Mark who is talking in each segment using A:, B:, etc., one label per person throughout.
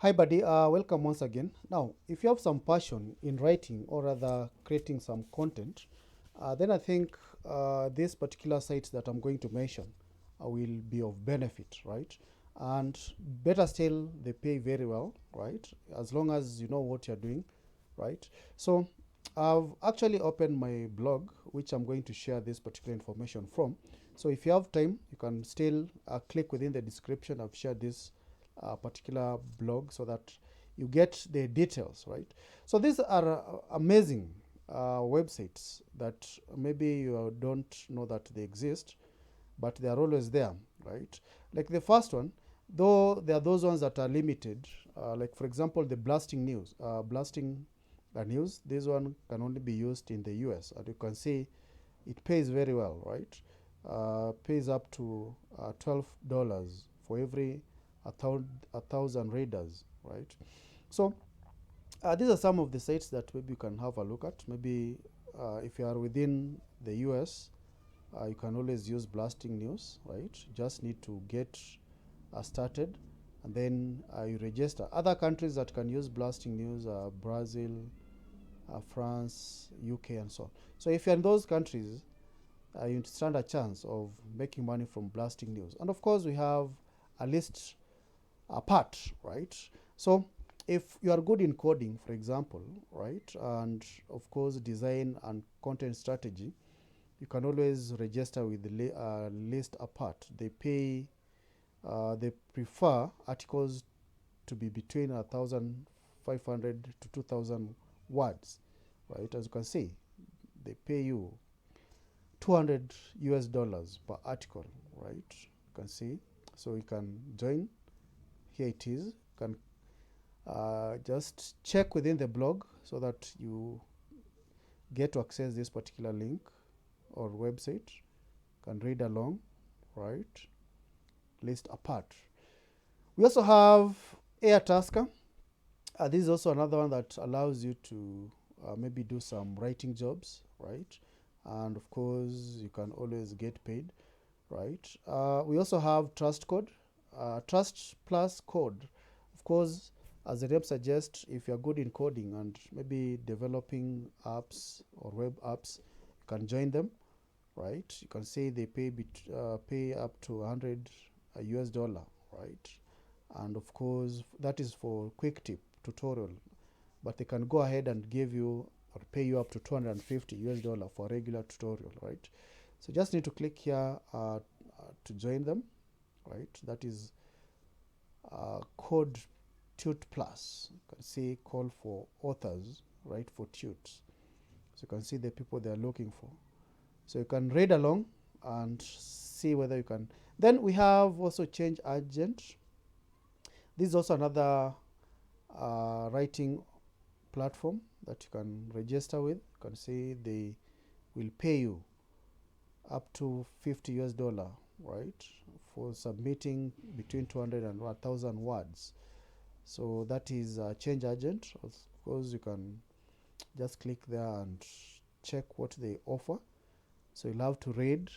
A: Hi, buddy. Welcome once again. Now, if you have some passion in writing or rather creating some content, then I think this particular site that I'm going to mention will be of benefit, right? And better still, they pay very well, right? As long as you know what you're doing, right? So, I've actually opened my blog, which I'm going to share this particular information from. So, if you have time, you can still click within the description. I've shared this particular blog so that you get the details, right? So these are amazing websites that maybe you don't know that they exist, but they are always there, right? Like the first one, though there are those ones that are limited, like for example, the blasting news. This one can only be used in the US, and you can see it pays very well, right? Pays up to $12 for every a thousand readers, right? So these are some of the sites that maybe you can have a look at. Maybe if you are within the US, you can always use Blasting News, right? You just need to get started, and then you register. Other countries that can use Blasting News are Brazil, France, UK, and so on. So if you're in those countries, you stand a chance of making money from Blasting News. And of course, we have a list apart, right? So if you are good in coding, for example, right, and of course design and content strategy, you can always register with the list apart. They prefer articles to be between 1,500 to 2,000 words, right? As you can see, they pay you 200 US dollars per article, right? You can see. So you can join. Here it is. You can just check within the blog so that you get to access this particular link or website. You can read along, right? List apart. We also have Airtasker. This is also another one that allows you to maybe do some writing jobs, right? And of course, you can always get paid, right? We also have Trust Code, Trust Plus Code. Of course, as the name suggests, if you're good in coding and maybe developing apps or web apps, you can join them, right? You can say they pay up to 100 US dollar, right? And of course, that is for quick tip tutorial, but they can go ahead and give you or pay you up to 250 US dollar for a regular tutorial, right? So just need to click here to join them, right? That is code Tute Plus. You can see call for authors, right, for Tute. So you can see the people they are looking for. So you can read along and see whether you can. Then we have also Change Agent. This is also another writing platform that you can register with. You can see they will pay you up to 50 US dollar, right, for submitting between 200 and 1,000 words. So that is a Change Agent. Of course, you can just click there and check what they offer. So you'll have to read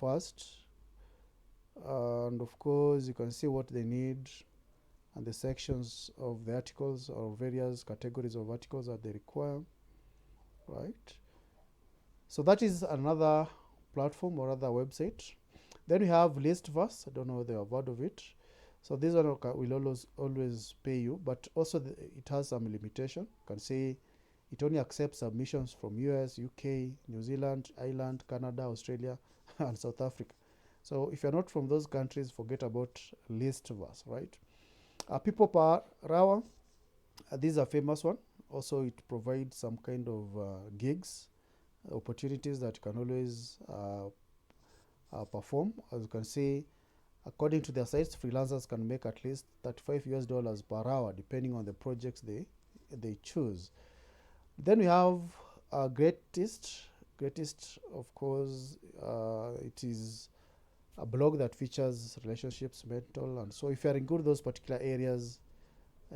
A: first, and of course you can see what they need and the sections of the articles or various categories of articles that they require, right? So that is another platform or other website. Then we have Listverse. I don't know whether you have heard of it. So this one will always pay you, but also it has some limitation. You can say it only accepts submissions from US, UK, New Zealand, Ireland, Canada, Australia, and South Africa. So if you're not from those countries, forget about Listverse, right? People per hour, this is a famous one. Also, it provides some kind of gigs, opportunities that you can always perform. As you can see, according to their sites, freelancers can make at least 35 US dollars per hour, depending on the projects they choose. Then we have Greatest. Greatest, of course, it is a blog that features relationships, mental, and so if you are in good those particular areas,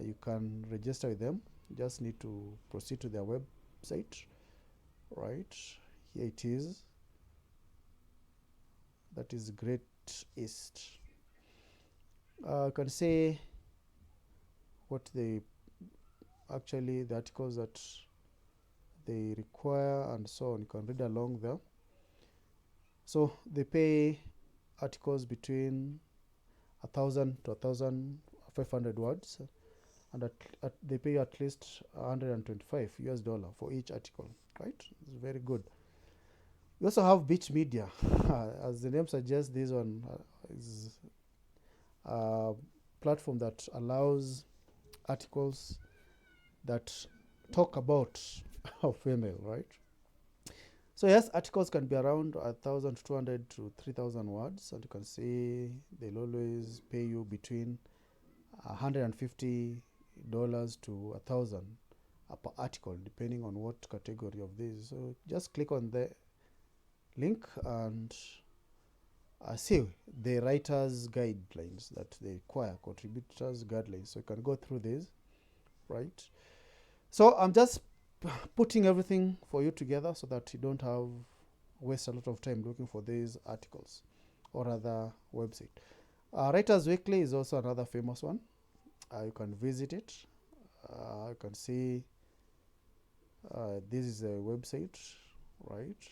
A: you can register with them. You just need to proceed to their website, right? Here it is. That is Great East. You can say what they actually, the articles that they require and so on. You can read along there. So they pay articles between 1,000 to 1,500 words, and they pay at least $125 for each article, right? It's very good. We also have Beach Media. As the name suggests, this one is a platform that allows articles that talk about female, right? So yes, articles can be around 1,200 to 3,000 words, and you can see they'll always pay you between $150 to 1,000 per article, depending on what category of this. So just click on the link and see the writers' guidelines that they require, contributors' guidelines. So you can go through this, right? So I'm just putting everything for you together so that you don't have waste a lot of time looking for these articles or other website. Writers Weekly is also another famous one. You can visit it. You can see this is a website, right?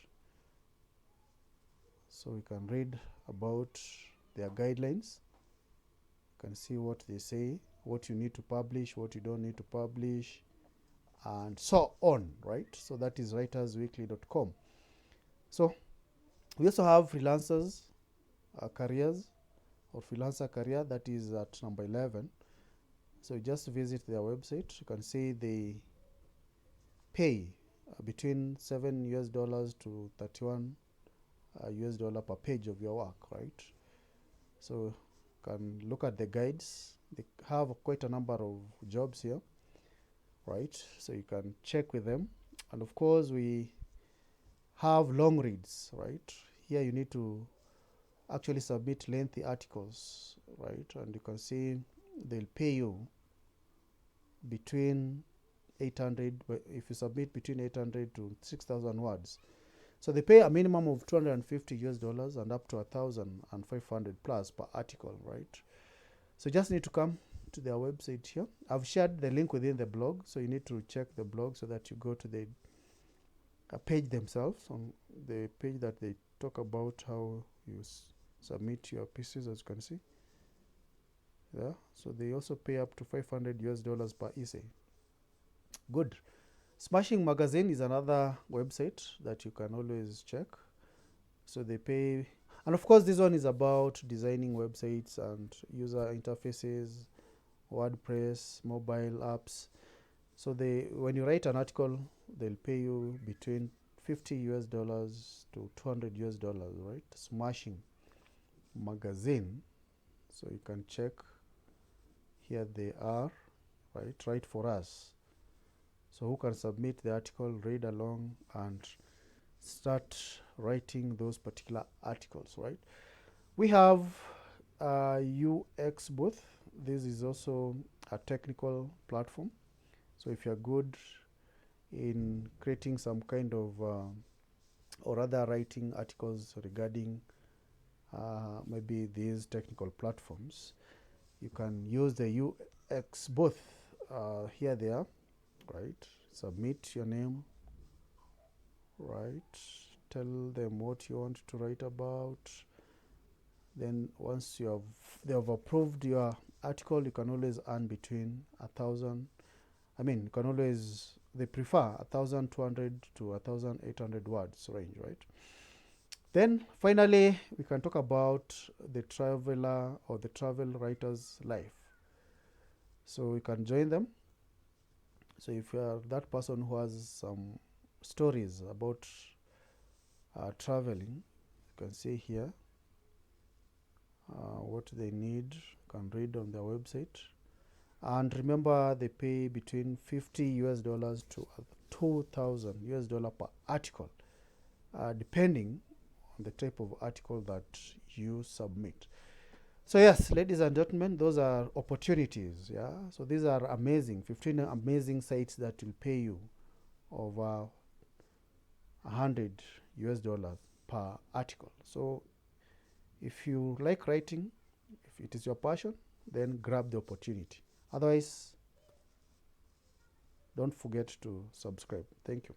A: So you can read about their guidelines. You can see what they say, what you need to publish, what you don't need to publish, and so on, right? So that is writersweekly.com. So we also have freelancers careers, or freelancer career, that is at number 11. So you just visit their website. You can see they pay between $7 to $31 per page of your work, right? So you can look at the guides. They have quite a number of jobs here, right? So you can check with them. And of course, we have long reads, right? Here you need to actually submit lengthy articles, right? And you can see they'll pay you between 800, if you submit between 800 to 6,000 words. So they pay a minimum of $250 and up to 1,500 plus per article, right? So you just need to come to their website here. I've shared the link within the blog, so you need to check the blog so that you go to the page themselves, on the page that they talk about how you submit your pieces, as you can see. Yeah, so they also pay up to $500 per essay. Good. Smashing Magazine is another website that you can always check. So they pay, and of course this one is about designing websites and user interfaces, WordPress, mobile apps. So when you write an article, they'll pay you between $50 to $200, right? Smashing Magazine. So you can check. Here they are, right for us. So who can submit the article, read along, and start writing those particular articles, right? We have UX Booth. This is also a technical platform. So if you're good in creating some kind of or other writing articles regarding maybe these technical platforms, you can use the UX Booth. Here they are, right? Submit your name, right? Tell them what you want to write about. Then once they have approved your article, you can always earn between 1,000. You can always, they prefer 1,200 to 1,800 words range, right? Then finally, we can talk about the traveler or the travel writer's life. So we can join them. So if you are that person who has some stories about traveling, you can see here what they need. You can read on their website. And remember, they pay between $50 to $2,000 per article, depending on the type of article that you submit. So yes, ladies and gentlemen, those are opportunities. Yeah. So these are amazing, 15 amazing sites that will pay you over $100 per article. So if you like writing, if it is your passion, then grab the opportunity. Otherwise, don't forget to subscribe. Thank you.